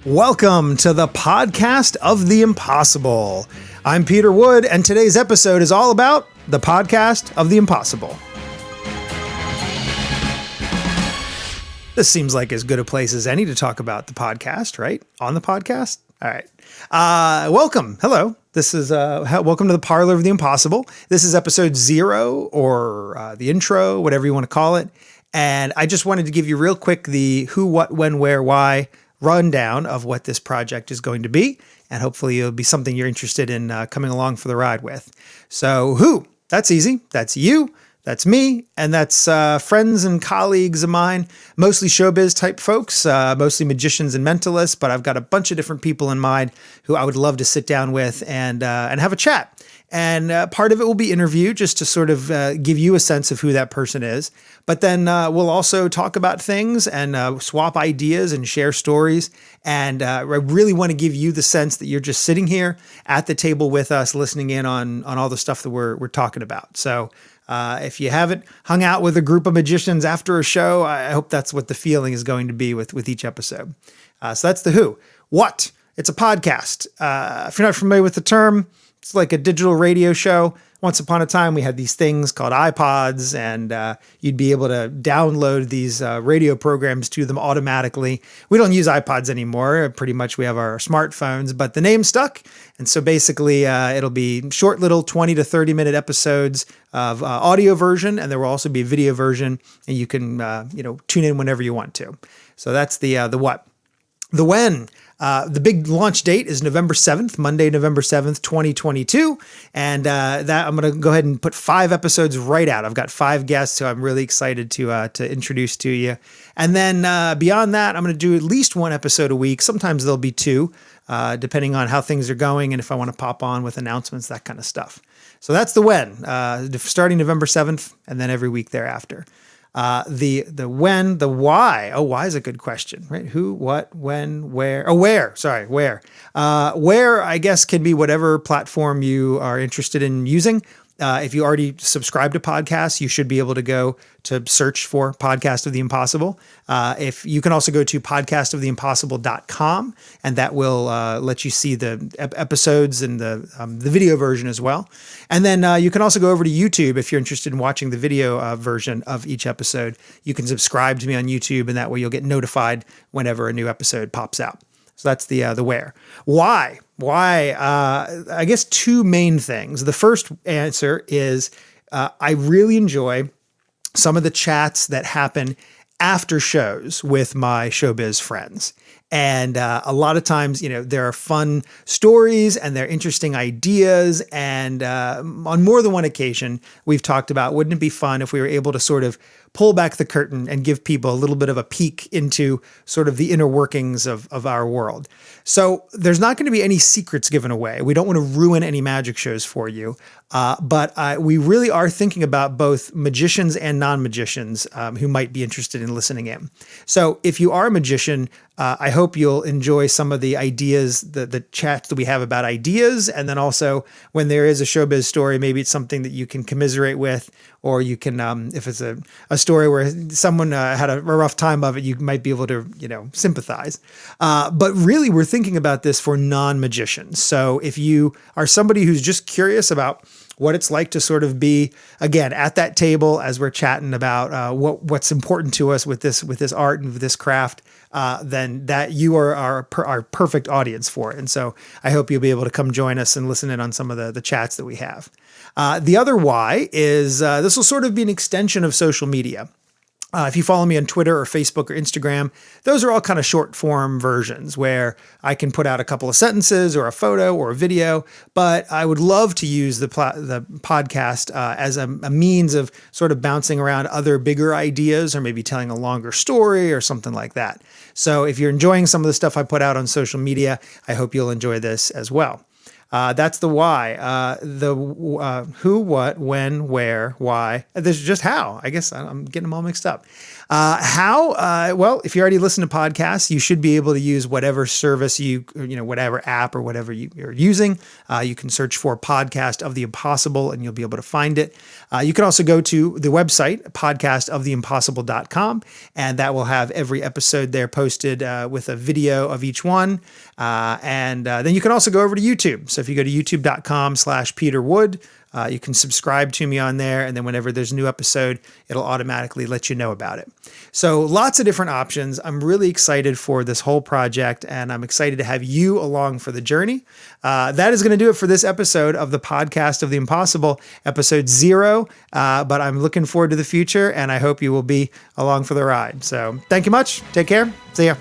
Welcome to the podcast of the impossible. I'm Peter Wood, and today's episode is all about the podcast of the impossible. This seems like as good a place as any to talk about the podcast, right? On the podcast? All right. Welcome. Hello. This is welcome to the Parlor of the Impossible. This is episode 0 or the intro, whatever you want to call it. And I just wanted to give you real quick the who, what, when, where, why rundown of what this project is going to be. And hopefully it'll be something you're interested in coming along for the ride with. So who? That's easy. That's you. That's me. And that's friends and colleagues of mine, mostly showbiz type folks, mostly magicians and mentalists. But I've got a bunch of different people in mind who I would love to sit down with and have a chat. And part of it will be interview just to sort of give you a sense of who that person is. But then we'll also talk about things and swap ideas and share stories. And I really want to give you the sense that you're just sitting here at the table with us, listening in on all the stuff that we're talking about. So if you haven't hung out with a group of magicians after a show, I hope that's what the feeling is going to be with each episode. So that's the who. What? It's a podcast. If you're not familiar with the term, it's like a digital radio show. Once upon a time, we had these things called iPods, and you'd be able to download these radio programs to them automatically. We don't use iPods anymore. Pretty much we have our smartphones, but the name stuck. And so basically, it'll be short little 20 to 30 minute episodes of audio version, and there will also be a video version, and you can tune in whenever you want to. So that's the what. The when. The big launch date is November 7th, Monday, November 7th, 2022. And that I'm going to go ahead and put 5 episodes right out. I've got 5 guests who I'm really excited to introduce to you. And then beyond that, I'm going to do at least 1 episode a week. Sometimes there'll be 2, depending on how things are going and if I want to pop on with announcements, that kind of stuff. So that's the when, starting November 7th and then every week thereafter. The when, the why. Oh, why is a good question, right? Who, what, when, where, where, sorry, where. Where, I guess, can be whatever platform you are interested in using. If you already subscribe to podcasts, you should be able to go to search for Podcast of the Impossible. If you can also go to podcastoftheimpossible.com, and that will let you see the episodes and the video version as well. And then you can also go over to YouTube if you're interested in watching the video version of each episode. You can subscribe to me on YouTube, and that way you'll get notified whenever a new episode pops out. So that's the where. Why? I guess 2 main things. The first answer is I really enjoy some of the chats that happen after shows with my showbiz friends. And a lot of times, there are fun stories and there are interesting ideas. And on more than one occasion, we've talked about, wouldn't it be fun if we were able to sort of pull back the curtain and give people a little bit of a peek into sort of the inner workings of our world. So there's not going to be any secrets given away. We don't want to ruin any magic shows for you. But we really are thinking about both magicians and non-magicians who might be interested in listening in. So if you are a magician, I hope you'll enjoy some of the ideas, the chats that we have about ideas. And then also when there is a showbiz story, maybe it's something that you can commiserate with, or you can, if it's a story where someone had a rough time of it, you might be able to, sympathize. But really, we're thinking about this for non-magicians. So if you are somebody who's just curious about what it's like to sort of be, again, at that table as we're chatting about what's important to us with this art and with this craft, then that you are our perfect audience for it. And so I hope you'll be able to come join us and listen in on some of the chats that we have. The other why is this will sort of be an extension of social media. If you follow me on Twitter or Facebook or Instagram, those are all kind of short form versions where I can put out a couple of sentences or a photo or a video, but I would love to use the podcast as a means of sort of bouncing around other bigger ideas or maybe telling a longer story or something like that. So if you're enjoying some of the stuff I put out on social media, I hope you'll enjoy this as well. That's the why. The who, what, when, where, why. There's just how. I guess I'm getting them all mixed up. Well, if you already listen to podcasts, you should be able to use whatever service whatever app or whatever you're using. You can search for Podcast of the Impossible and you'll be able to find it. You can also go to the website, podcastoftheimpossible.com, and that will have every episode there posted with a video of each one. And then you can also go over to YouTube. So if you go to youtube.com/Peter Wood, you can subscribe to me on there, and then whenever there's a new episode, it'll automatically let you know about it. So lots of different options. I'm really excited for this whole project, and I'm excited to have you along for the journey. That is going to do it for this episode of the Podcast of the Impossible, episode 0. But I'm looking forward to the future, and I hope you will be along for the ride. So thank you much. Take care. See ya.